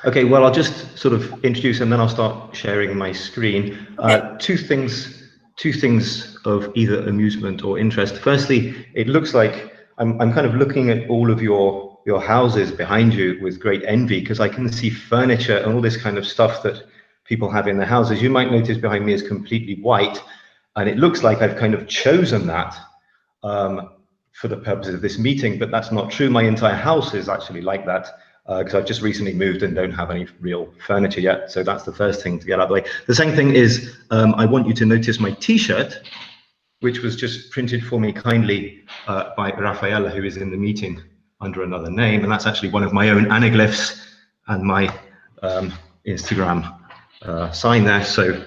Okay, well, I'll just sort of introduce and then I'll start sharing my screen. Okay. Two things of either amusement or interest. Firstly, it looks like I'm kind of looking at all of your houses behind you with great envy, because I can see furniture and all this kind of stuff that people have in their houses. You might notice behind me is completely white, and it looks like I've kind of chosen that for the purposes of this meeting, but that's not true. My entire house is actually like that, because I've just recently moved and don't have any real furniture yet. So that's the first thing to get out of the way. The second thing is I want you to notice my t-shirt, which was just printed for me kindly by Rafaela, who is in the meeting under another name. And that's actually one of my own anaglyphs and my Instagram sign there. So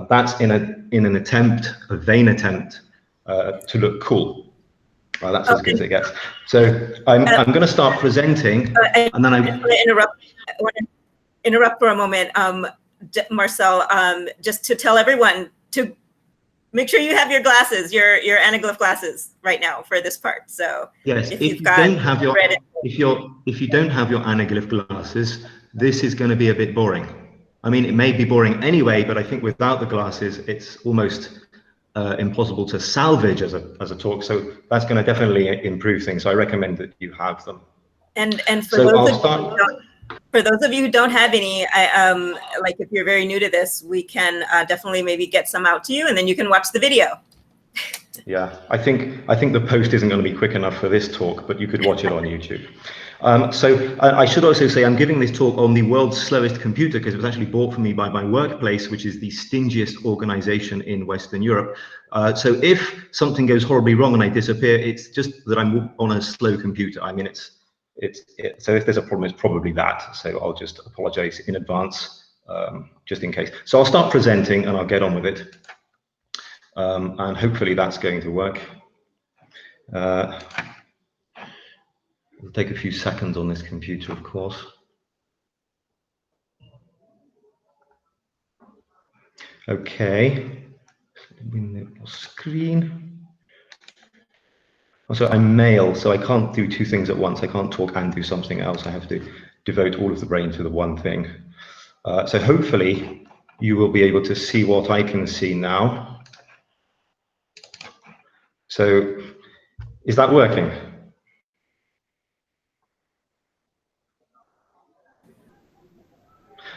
that's in an attempt, a vain attempt to look cool. Well, that's as good as it gets. So I'm going to start presenting, and then I want to interrupt for a moment, Marcel, just to tell everyone to make sure you have your glasses, your Anaglyph glasses right now for this part. So yes, if you don't have your Anaglyph glasses, this is going to be a bit boring. I mean, it may be boring anyway, but I think without the glasses, it's almost impossible to salvage as a talk. So that's going to definitely improve things. So I recommend that you have them. And for those of you who don't have any, like if you're very new to this, we can definitely maybe get some out to you, and then you can watch the video. Yeah, I think the post isn't going to be quick enough for this talk, but you could watch it on YouTube. So I should also say I'm giving this talk on the world's slowest computer, because it was actually bought for me by my workplace, which is the stingiest organization in Western Europe. So if something goes horribly wrong and I disappear, it's just that I'm on a slow computer. I mean, so if there's a problem, it's probably that. So I'll just apologize in advance, just in case. So I'll start presenting and I'll get on with it. And hopefully that's going to work. It'll take a few seconds on this computer, of course. Okay, window screen. Also, I'm male, so I can't do two things at once. I can't talk and do something else. I have to devote all of the brain to the one thing. So hopefully you will be able to see what I can see now. So is that working?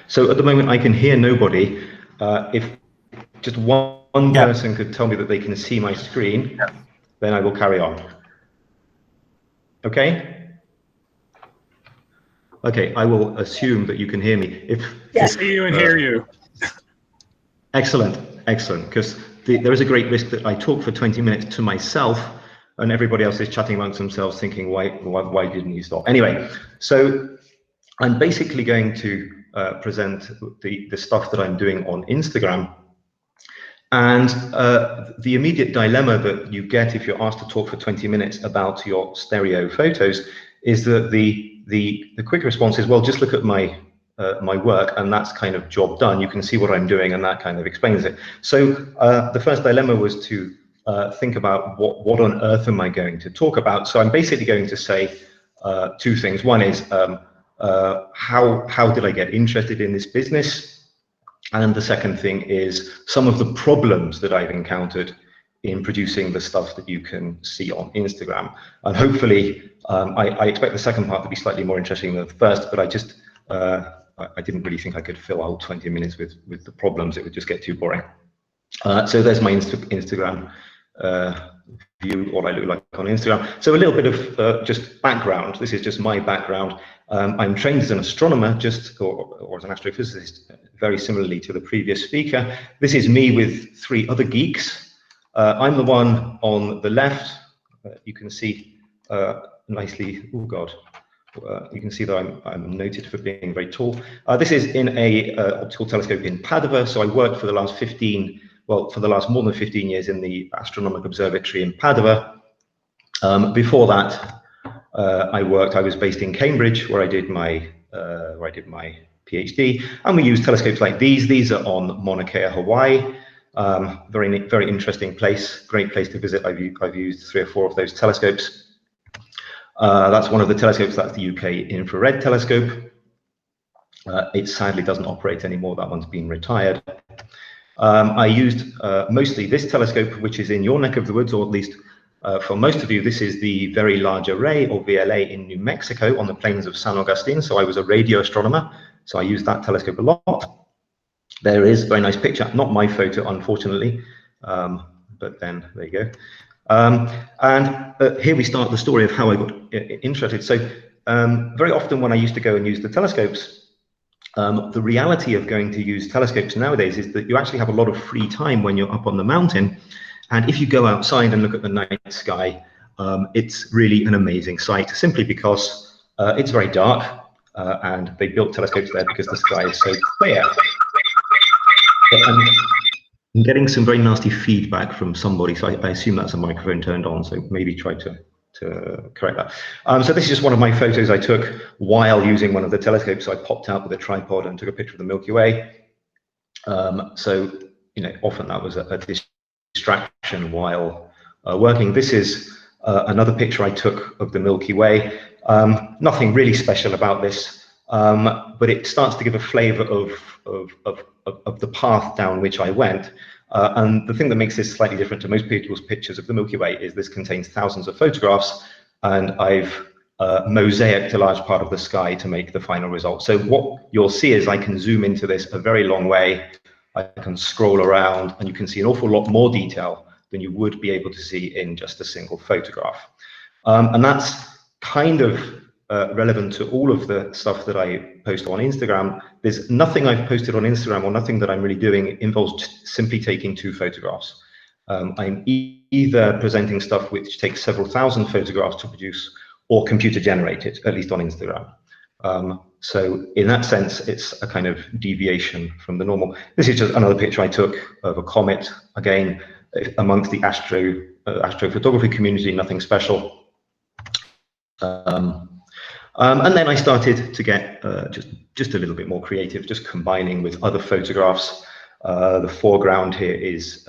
So at the moment I can hear nobody. If just one person could tell me that they can see my screen, then I will carry on. Okay? Okay, I will assume that you can hear me. I see you and hear you. Excellent, excellent, because there is a great risk that I talk for 20 minutes to myself and everybody else is chatting amongst themselves thinking, why didn't you stop? Anyway, so I'm basically going to present the stuff that I'm doing on Instagram. And the immediate dilemma that you get if you're asked to talk for 20 minutes about your stereo photos is that the quick response is, well, just look at my my work and that's kind of job done. You can see what I'm doing and that kind of explains it. So the first dilemma was to think about what on earth am I going to talk about. So I'm basically going to say two things. One is how did I get interested in this business? And the second thing is some of the problems that I've encountered in producing the stuff that you can see on Instagram. And hopefully, I expect the second part to be slightly more interesting than the first, but I just, I didn't really think I could fill out 20 minutes with the problems. It would just get too boring. So there's my Instagram view, what I look like on Instagram. So a little bit of just background. This is just my background. I'm trained as an astronomer, or as an astrophysicist, very similarly to the previous speaker. This is me with three other geeks. I'm the one on the left. You can see nicely, oh God, you can see that I'm noted for being very tall. This is in a optical telescope in Padova. So I worked for the last more than 15 years in the Astronomical Observatory in Padova. Before that, I was based in Cambridge, where I did my PhD, and we use telescopes like these. These are on Mauna Kea, Hawaii. Very interesting place, great place to visit. I've used 3 or 4 of those telescopes. That's one of the telescopes. That's the UK infrared telescope. It sadly doesn't operate anymore. That one's been retired. I used mostly this telescope, which is in your neck of the woods, or at least for most of you, this is the Very Large Array, or VLA, in New Mexico on the plains of San Agustin. So I was a radio astronomer, so I used that telescope a lot. There is a very nice picture, not my photo, unfortunately, but then there you go. And here we start the story of how I got interested. So very often when I used to go and use the telescopes, the reality of going to use telescopes nowadays is that you actually have a lot of free time when you're up on the mountain. And if you go outside and look at the night sky, it's really an amazing sight, simply because it's very dark, and they built telescopes there because the sky is so clear. I'm getting some very nasty feedback from somebody, so I assume that's a microphone turned on, so maybe try to correct that. So this is just one of my photos I took while using one of the telescopes. So I popped out with a tripod and took a picture of the Milky Way. So, you know, often that was a distraction while working. This is another picture I took of the Milky Way. Nothing really special about this, but it starts to give a flavor of the path down which I went. And the thing that makes this slightly different to most people's pictures of the Milky Way is this contains thousands of photographs, and I've mosaicked a large part of the sky to make the final result. So what you'll see is I can zoom into this a very long way. I can scroll around, and you can see an awful lot more detail than you would be able to see in just a single photograph. And that's kind of relevant to all of the stuff that I post on Instagram. There's nothing I've posted on Instagram, or nothing that I'm really doing, involves simply taking 2 photographs. I'm either presenting stuff which takes several thousand photographs to produce, or computer generated, at least on Instagram. So in that sense, it's a kind of deviation from the normal. This is just another picture I took of a comet, again, amongst the astrophotography community, nothing special. And then I started to get just a little bit more creative, just combining with other photographs. The foreground here is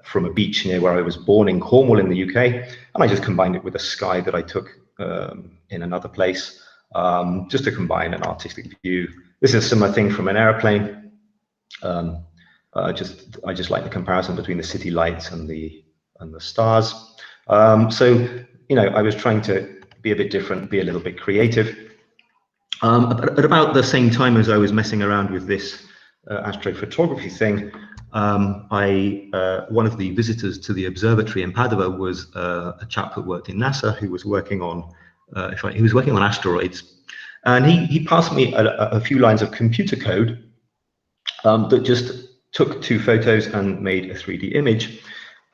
from a beach near where I was born in Cornwall in the UK, and I just combined it with a sky that I took in another place, just to combine an artistic view. This is a similar thing from an airplane. I just like the comparison between the city lights and the stars. So, you know, I was trying to be a bit different, be a little bit creative. At about the same time as I was messing around with this astrophotography thing, one of the visitors to the observatory in Padua was a chap that worked in NASA, who was working on asteroids, and he passed me a few lines of computer code that just took 2 photos and made a 3D image.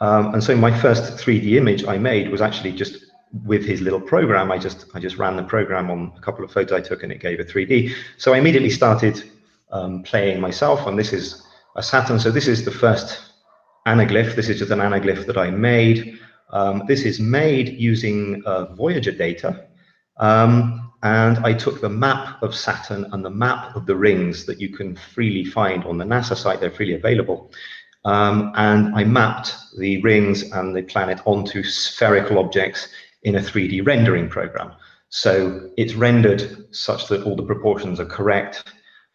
And so my first 3D image I made was actually just with his little program. I just ran the program on a couple of photos I took, and it gave a 3D. So I immediately started playing myself, and this is a Saturn. So this is the first anaglyph. This is just an anaglyph that I made. This is made using Voyager data, and I took the map of Saturn and the map of the rings that you can freely find on the NASA site. They're freely available. And I mapped the rings and the planet onto spherical objects in a 3D rendering program. So it's rendered such that all the proportions are correct,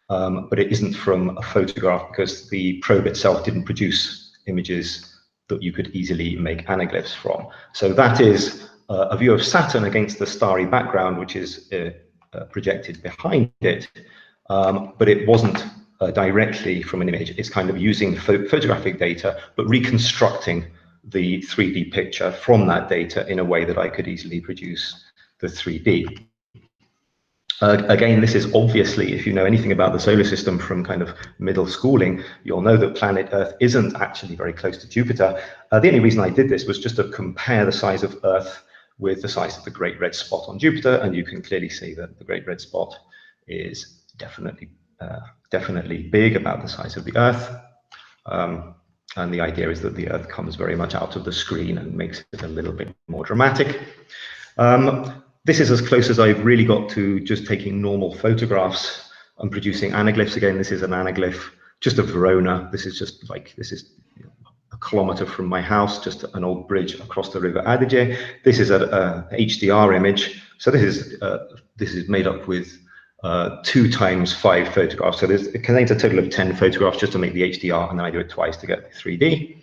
but it isn't from a photograph, because the probe itself didn't produce images that you could easily make anaglyphs from. So that is a view of Saturn against the starry background, which is projected behind it, but it wasn't directly from an image. It's kind of using photographic data, but reconstructing the 3D picture from that data in a way that I could easily produce the 3D. Again, this is obviously, if you know anything about the solar system from kind of middle schooling, you'll know that planet Earth isn't actually very close to Jupiter. The only reason I did this was just to compare the size of Earth with the size of the Great Red Spot on Jupiter, and you can clearly see that the Great Red Spot is definitely big, about the size of the Earth. And the idea is that the Earth comes very much out of the screen and makes it a little bit more dramatic. This is as close as I've really got to just taking normal photographs and producing anaglyphs. Again, this is an anaglyph just of Verona. This is just like, this is a kilometer from my house, just an old bridge across the River Adige. This is a HDR image. So this is made up with 2 times 5 photographs. So it contains a total of 10 photographs just to make the HDR, and then I do it twice to get the 3D.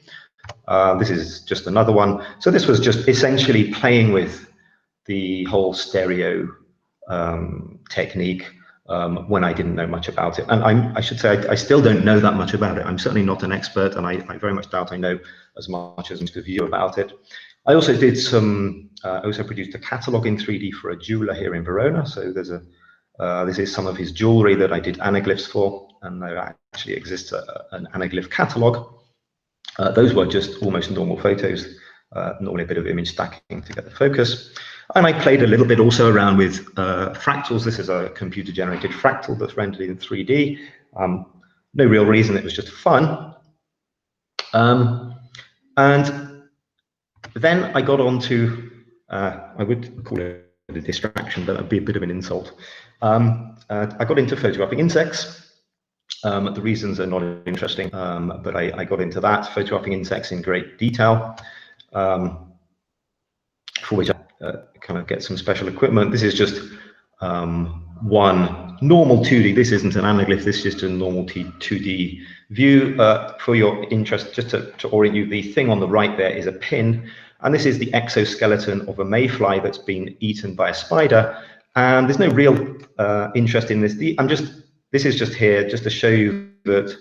This is just another one. So this was just essentially playing with the whole stereo technique when I didn't know much about it. And I should say I still don't know that much about it. I'm certainly not an expert, and I very much doubt I know as much as most of you about it. I also did some, I also produced a catalog in 3D for a jeweler here in Verona. So there's a, this is some of his jewelry that I did anaglyphs for, and there actually exists an anaglyph catalog. Those were just almost normal photos, normally a bit of image stacking to get the focus. And I played a little bit also around with fractals. This is a computer-generated fractal that's rendered in 3D. No real reason, it was just fun. And then I got on to, I would call it a distraction, but that'd be a bit of an insult. I got into photographing insects. The reasons are not interesting, but I got into that, photographing insects in great detail, for which I kind of get some special equipment. This is just one normal 2D. This isn't an anaglyph, this is just a normal 2D view. For your interest, just to orient you, the thing on the right there is a pin, and this is the exoskeleton of a mayfly that's been eaten by a spider. And there's no real interest in this. This is just here just to show you that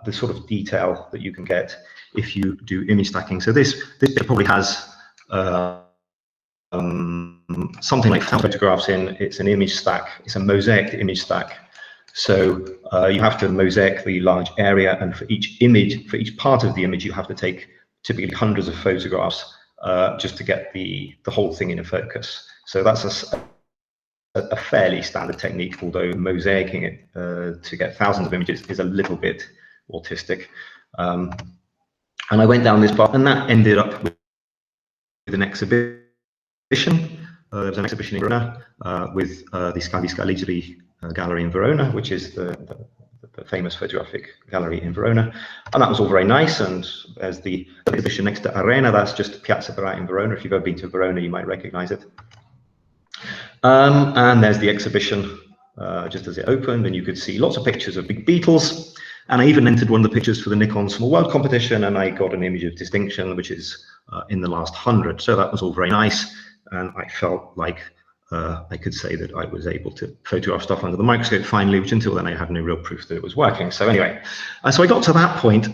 the sort of detail that you can get if you do image stacking. So this probably has something like 1,000 photographs in. It's an image stack. It's a mosaic image stack. So you have to mosaic the large area, and for each image, for each part of the image, you have to take typically hundreds of photographs just to get the whole thing in a focus. So that's a fairly standard technique, although mosaicing it to get thousands of images is a little bit autistic. And I went down this path, and that ended up with an exhibition. There was an exhibition in Verona with the Scaligeri Gallery in Verona, which is the famous photographic gallery in Verona. And that was all very nice. And there's the exhibition next to Arena, that's just Piazza Barat in Verona. If you've ever been to Verona, you might recognize it. And there's the exhibition just as it opened, and you could see lots of pictures of big beetles. And I even entered one of the pictures for the Nikon Small World competition, and I got an image of distinction, which is in the last 100. So that was all very nice, and I felt like I could say that I was able to photograph stuff under the microscope finally, which until then I had no real proof that it was working. So anyway, so I got to that point,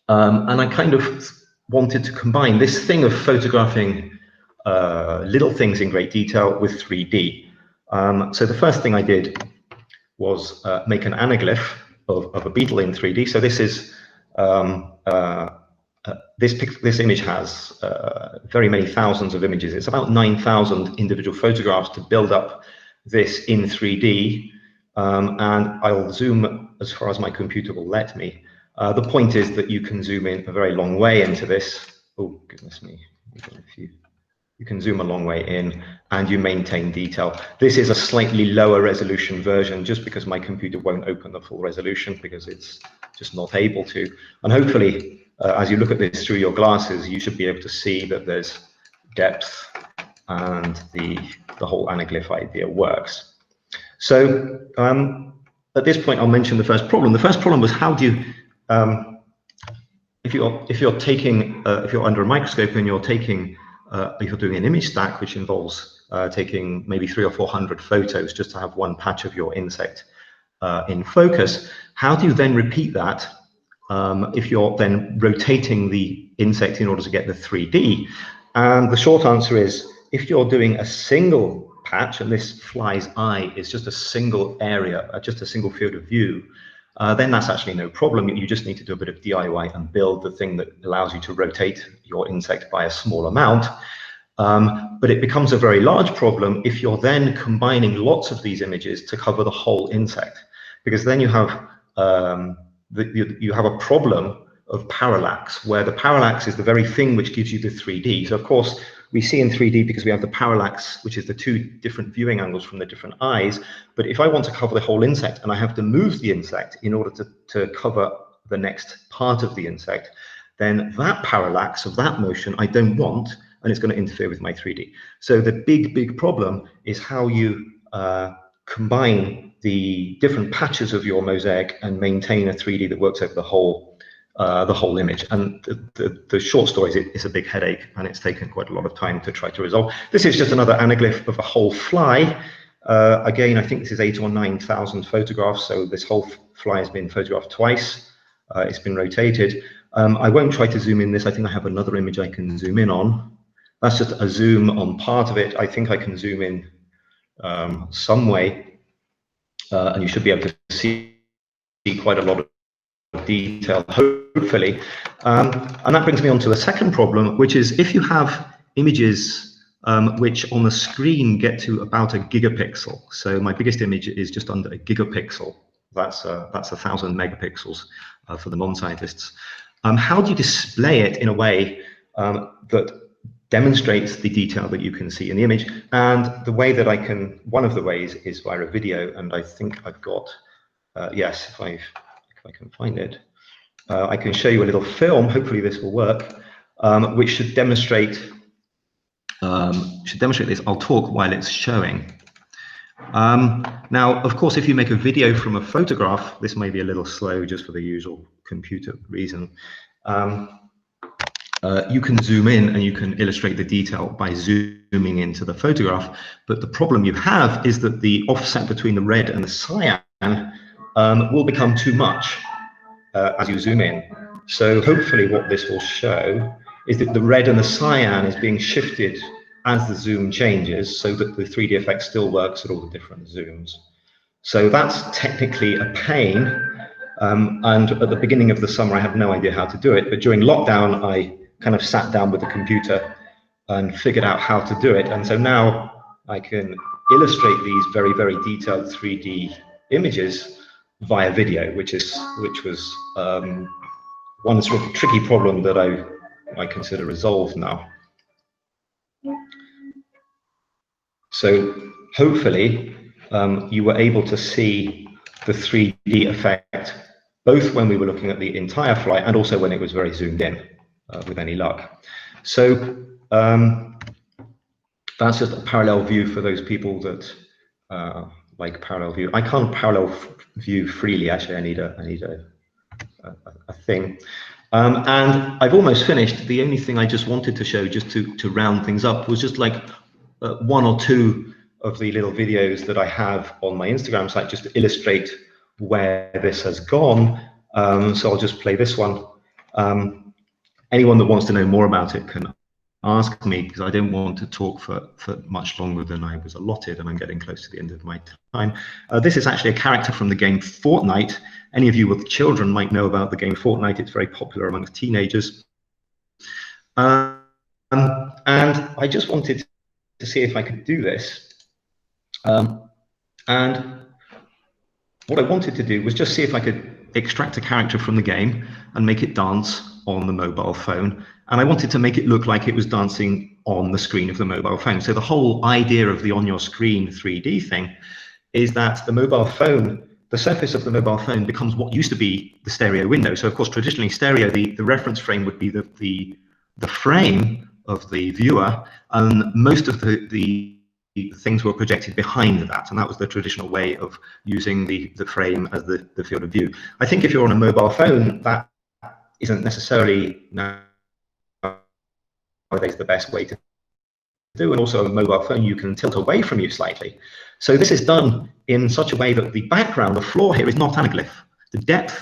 and I kind of wanted to combine this thing of photographing little things in great detail with 3D. So the first thing I did was make an anaglyph of a beetle in 3D. So this is this image has very many thousands of images. It's about 9,000 individual photographs to build up this in 3D, and I'll zoom as far as my computer will let me. The point is that you can zoom in a very long way into this. Oh goodness me! You can zoom a long way in, and you maintain detail. This is a slightly lower resolution version, just because my computer won't open the full resolution because it's just not able to. And hopefully, as you look at this through your glasses, you should be able to see that there's depth, and the whole anaglyph idea works. So at this point, I'll mention the first problem. The first problem was, how do you, if you're under a microscope and you're taking if you're doing an image stack, which involves taking maybe 300 or 400 photos just to have one patch of your insect in focus, how do you then repeat that if you're then rotating the insect in order to get the 3D? And the short answer is, if you're doing a single patch, and this fly's eye is just a single area, just a single field of view, then that's actually no problem. You just need to do a bit of DIY and build the thing that allows you to rotate your insect by a small amount. But it becomes a very large problem if you're then combining lots of these images to cover the whole insect, because then you have you have a problem of parallax, where the parallax is the very thing which gives you the 3D. So of course, we see in 3D because we have the parallax, which is the two different viewing angles from the different eyes. But if I want to cover the whole insect and I have to move the insect in order to cover the next part of the insect, then that parallax of that motion I don't want, and it's going to interfere with my 3D. So the big problem is how you combine the different patches of your mosaic and maintain a 3D that works over the whole image. And the short story is a big headache, and it's taken quite a lot of time to try to resolve. This is just another anaglyph of a whole fly. Again, I think this is 8,000 or 9,000 photographs, so this whole fly has been photographed twice. It's been rotated. I won't try to zoom in this. I think I have another image I can zoom in on. That's just a zoom on part of it. I think I can zoom in some way, and you should be able to see quite a lot of detail, hopefully. And that brings me on to the second problem, which is if you have images which on the screen get to about a gigapixel. So my biggest image is just under a gigapixel. That's 1,000 megapixels for the non-scientists. How do you display it in a way that demonstrates the detail that you can see in the image? And the way that I can, one of the ways is via a video, and I think I've got, yes, if I can find it, I can show you a little film. Hopefully this will work, which should demonstrate this. I'll talk while it's showing. Now, of course, if you make a video from a photograph, this may be a little slow just for the usual computer reason. You can zoom in and you can illustrate the detail by zooming into the photograph. But the problem you have is that the offset between the red and the cyan will become too much as you zoom in. So hopefully what this will show is that the red and the cyan is being shifted as the zoom changes, so that the 3D effect still works at all the different zooms. So that's technically a pain. And at the beginning of the summer, I had no idea how to do it. But during lockdown, I kind of sat down with the computer and figured out how to do it. And so now I can illustrate these very, very detailed 3D images via video, which was one sort of tricky problem that I consider resolved now. So hopefully you were able to see the 3D effect both when we were looking at the entire flight and also when it was very zoomed in, with any luck. So that's just a parallel view for those people that like parallel view. I can't parallel view freely. Actually, I need a thing. And I've almost finished. The only thing I just wanted to show, just to round things up, was just like one or two of the little videos that I have on my Instagram site, just to illustrate where this has gone. So I'll just play this one. Anyone that wants to know more about it can ask me, because I don't want to talk for much longer than I was allotted, and I'm getting close to the end of my time. This is actually a character from the game Fortnite. Any of you with children might know about the game Fortnite. It's very popular amongst teenagers. And I just wanted to see if I could do this. And what I wanted to do was just see if I could extract a character from the game and make it dance on the mobile phone. And I wanted to make it look like it was dancing on the screen of the mobile phone. So the whole idea of the on your screen 3D thing is that the mobile phone, the surface of the mobile phone becomes what used to be the stereo window. So of course, traditionally stereo, the reference frame would be the frame of the viewer, and most of the things were projected behind that, and that was the traditional way of using the frame as the field of view. I think if you're on a mobile phone, that isn't necessarily nowadays the best way to do, and also a mobile phone you can tilt away from you slightly. So this is done in such a way that the background, the floor here, is not anaglyph. The depth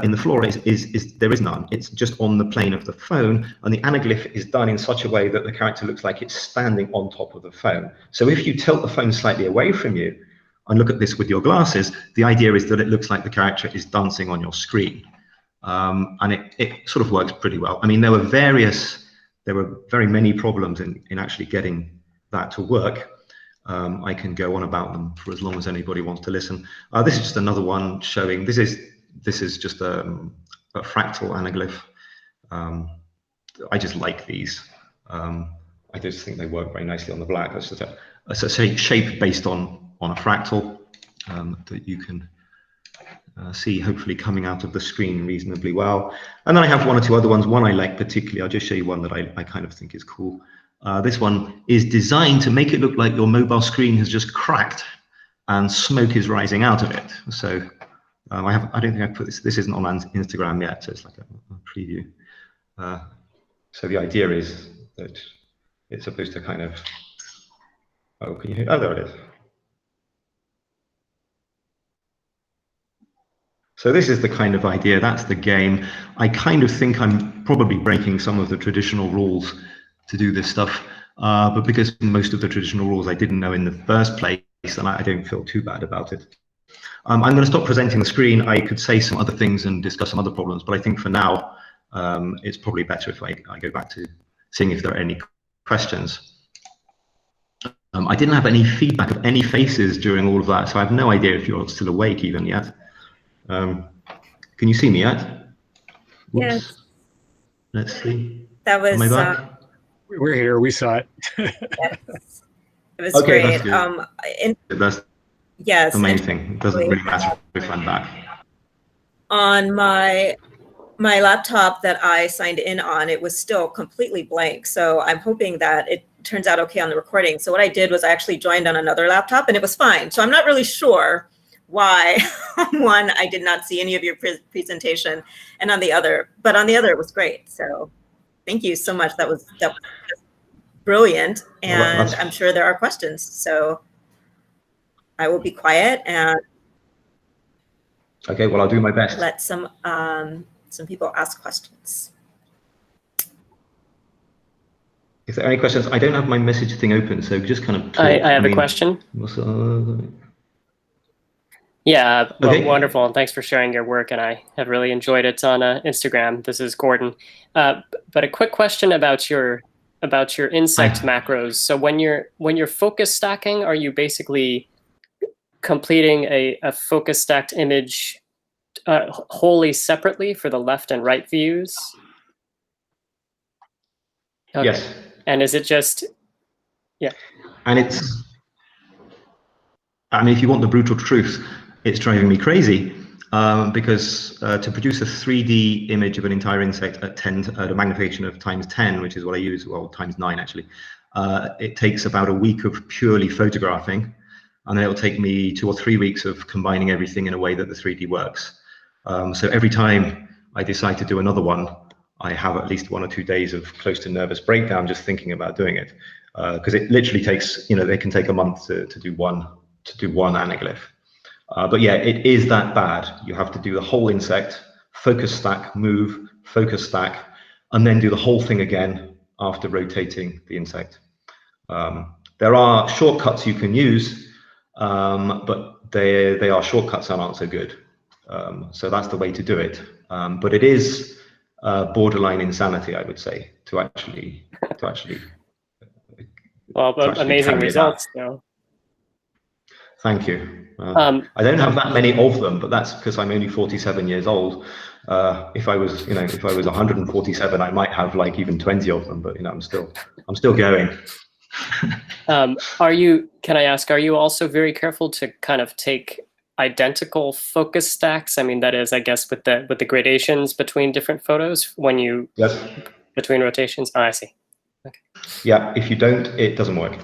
in the floor is there is none. It's just on the plane of the phone, and the anaglyph is done in such a way that the character looks like it's standing on top of the phone. So if you tilt the phone slightly away from you and look at this with your glasses, the idea is that it looks like the character is dancing on your screen. And it sort of works pretty well. I mean, there were very many problems in actually getting that to work. I can go on about them for as long as anybody wants to listen. This is just another one showing, this is just a fractal anaglyph. I just like these. I just think they work very nicely on the black. That's just a shape based on a fractal that you can see hopefully coming out of the screen reasonably well. And then I have one or two other ones. One I like particularly. I'll just show you one that I kind of think is cool. This one is designed to make it look like your mobile screen has just cracked. and smoke is rising out of it. So I don't think I put this. This isn't on Instagram yet, so it's like a preview. So the idea is that it's supposed to kind of. Oh, can you hear? Oh, there it is. So this is the kind of idea, that's the game. I kind of think I'm probably breaking some of the traditional rules to do this stuff, but because most of the traditional rules I didn't know in the first place, and I don't feel too bad about it. I'm going to stop presenting the screen. I could say some other things and discuss some other problems, but I think for now, it's probably better if I go back to seeing if there are any questions. I didn't have any feedback of any faces during all of that, so I have no idea if you're still awake even yet. Can you see me yet? Oops. Yes. Let's see. That was. Am I back? We're here. We saw it. Yes. It was Okay, great. That's yes. the main thing. It doesn't really matter if I'm back. On my laptop that I signed in on, it was still completely blank. So I'm hoping that it turns out okay on the recording. So what I did was I actually joined on another laptop and it was fine. So I'm not really sure why on one I did not see any of your presentation and on the other, but on the other it was great. So thank you so much. That was brilliant. And I'm sure there are questions. So I will be quiet and okay, well, I'll do my best. let some people ask questions. If there are any questions, I don't have my message thing open, so just kind of talk. I have a question. Yeah, well, okay. Wonderful, and thanks for sharing your work, and I have really enjoyed it on Instagram. This is Gordon. But a quick question about your insect macros. So when you're focus stacking, are you basically completing a focus stacked image wholly separately for the left and right views? Okay. Yes. And is it just, yeah. And it's, I mean, if you want the brutal truth, it's driving me crazy because to produce a 3D image of an entire insect at a magnification of ×10, which is what I use, well, ×9 actually, it takes about a week of purely photographing, and then it'll take me 2 or 3 weeks of combining everything in a way that the 3D works. So every time I decide to do another one, I have at least 1 or 2 days of close to nervous breakdown just thinking about doing it, because it literally takes, it can take a month to do one anaglyph. But yeah, it is that bad. You have to do the whole insect, focus stack, move, focus stack, and then do the whole thing again after rotating the insect. There are shortcuts you can use, but they are shortcuts and aren't so good. So that's the way to do it. But it is borderline insanity, I would say, to actually. Well, but amazing results, though. Thank you. I don't have that many of them, but that's because I'm only 47 years old. If I was, if I was 147, I might have like even 20 of them. But I'm still going. Can I ask? Are you also very careful to kind of take identical focus stacks? I mean, that is, I guess, with the gradations between different photos when you between rotations. Oh, I see. Okay. Yeah, if you don't, it doesn't work.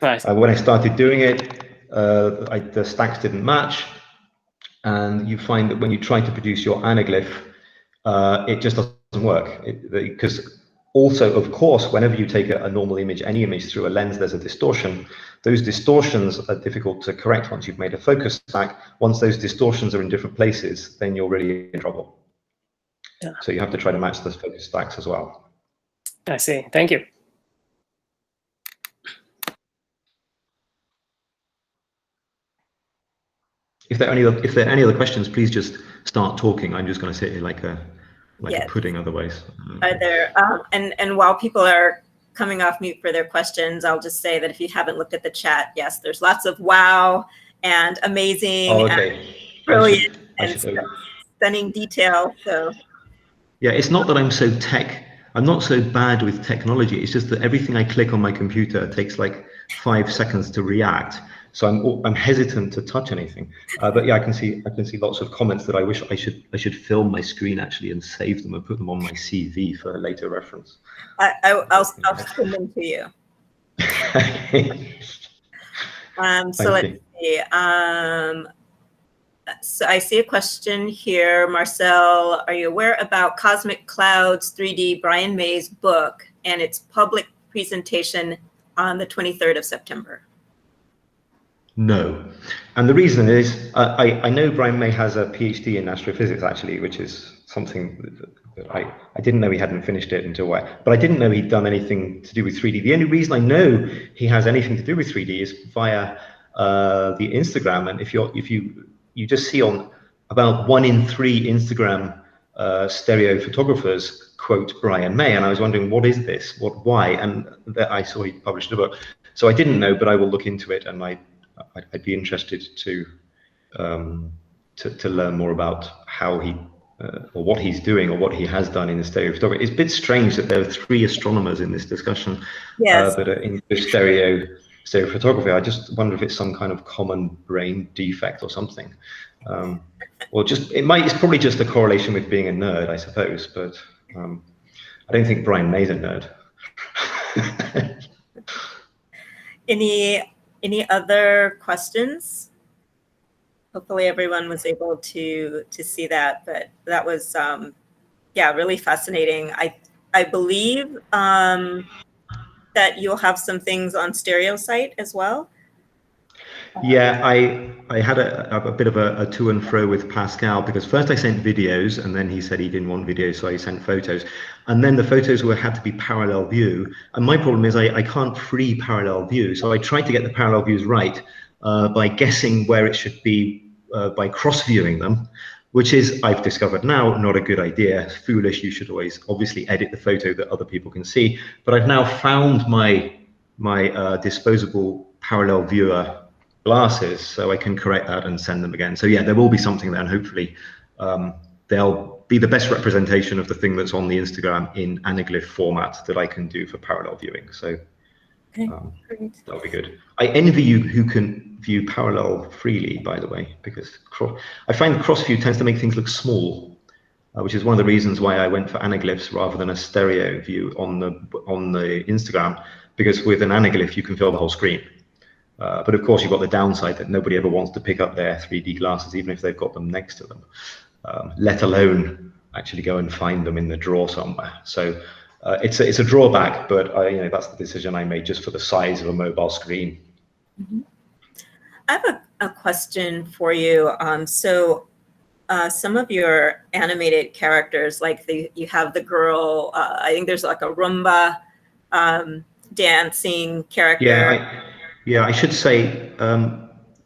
When I started doing it, the stacks didn't match, and you find that when you try to produce your anaglyph, it just doesn't work. Because also, of course, whenever you take a normal image, any image through a lens, there's a distortion. Those distortions are difficult to correct once you've made a focus stack. Once those distortions are in different places, then you're really in trouble. Yeah. So you have to try to match those focus stacks as well. I see. Thank you. If there are any other questions, please just start talking. I'm just going to sit here like a pudding otherwise. Are there and while people are coming off mute for their questions, I'll just say that if you haven't looked at the chat, yes, there's lots of wow and amazing and brilliant and stunning detail. So yeah, it's not that I'm not so bad with technology. It's just that everything I click on my computer takes like 5 seconds to react. So I'm hesitant to touch anything. But yeah, I can see lots of comments that I wish I should film my screen actually and save them and put them on my CV for later reference. I'll send them to you. Okay. So let's see. So I see a question here. Marcel, are you aware about Cosmic Clouds 3D Brian May's book and its public presentation on the 23rd of September? No. And the reason is, I know Brian May has a PhD in astrophysics, actually, which is something that I didn't know he hadn't finished it until but I didn't know he'd done anything to do with 3D. The only reason I know he has anything to do with 3D is via the Instagram. And if you just see on about 1 in 3 Instagram stereo photographers quote Brian May, and I was wondering, what is this? Why? And that I saw he published a book. So I didn't know, but I will look into it, and I'd be interested to learn more about how he or what he's doing or what he has done in the stereo photography. It's a bit strange that there are 3 astronomers in this discussion Yes. that are into stereo photography. I just wonder if it's some kind of common brain defect or something. Or just it's probably just a correlation with being a nerd, I suppose. But I don't think Brian May's a nerd. Any other questions? Hopefully everyone was able to see that, but that was yeah, really fascinating. I believe that you'll have some things on Stereo Site as well. Yeah, I had a bit of a to and fro with Pascal, because first I sent videos and then he said he didn't want videos, so I sent photos, and then the photos had to be parallel view, and my problem is I can't free parallel view, so I tried to get the parallel views right by guessing where it should be by cross viewing them, which is, I've discovered now, not a good idea. It's foolish. You should always obviously edit the photo that other people can see, but I've now found my disposable parallel viewer glasses, so I can correct that and send them again. So yeah, there will be something there, and hopefully they'll be the best representation of the thing that's on the Instagram in Anaglyph format that I can do for parallel viewing. So Okay, great. that'll be good. I envy you who can view parallel freely, by the way, because I find cross view tends to make things look small, which is one of the reasons why I went for Anaglyphs rather than a stereo view on the Instagram, because with an Anaglyph you can fill the whole screen. But of course, you've got the downside that nobody ever wants to pick up their 3D glasses, even if they've got them next to them, let alone actually go and find them in the drawer somewhere. So it's a drawback, but that's the decision I made just for the size of a mobile screen. Mm-hmm. I have a question for you. So some of your animated characters, like you have the girl, I think there's like a Roomba dancing character. Yeah, I should say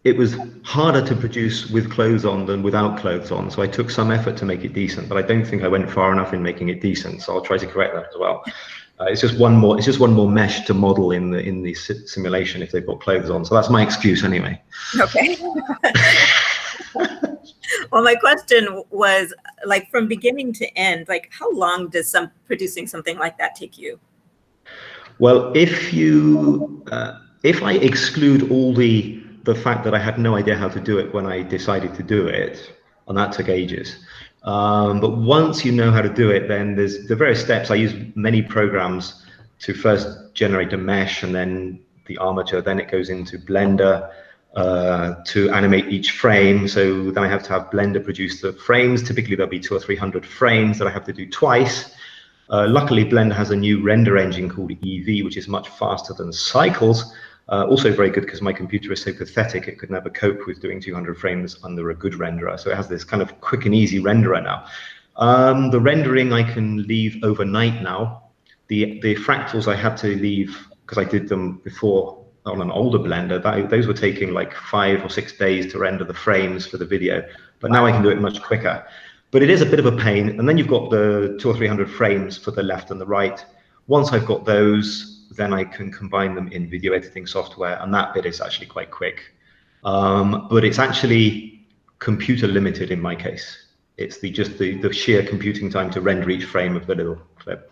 it was harder to produce with clothes on than without clothes on. So I took some effort to make it decent, but I don't think I went far enough in making it decent. So I'll try to correct that as well. It's just one more mesh to model in the simulation if they've got clothes on. So that's my excuse anyway. Okay. Well, my question was, like, from beginning to end, like, how long does producing something like that take you? Well, if I exclude all the fact that I had no idea how to do it when I decided to do it, and that took ages. But once you know how to do it, then there's the various steps. I use many programs to first generate a mesh and then the armature. Then it goes into Blender to animate each frame. So then I have to have Blender produce the frames. Typically there'll be 200 or 300 frames that I have to do twice. Luckily, Blender has a new render engine called EV, which is much faster than Cycles. Also very good because my computer is so pathetic it could never cope with doing 200 frames under a good renderer. So it has this kind of quick and easy renderer now. The rendering I can leave overnight now. The fractals I had to leave because I did them before on an older Blender. Those were taking like 5 or 6 days to render the frames for the video. But now I can do it much quicker. But it is a bit of a pain. And then you've got the 200 or 300 frames for the left and the right. Once I've got those, then I can combine them in video editing software, and that bit is actually quite quick. But it's actually computer limited in my case. It's just the sheer computing time to render each frame of the little clip.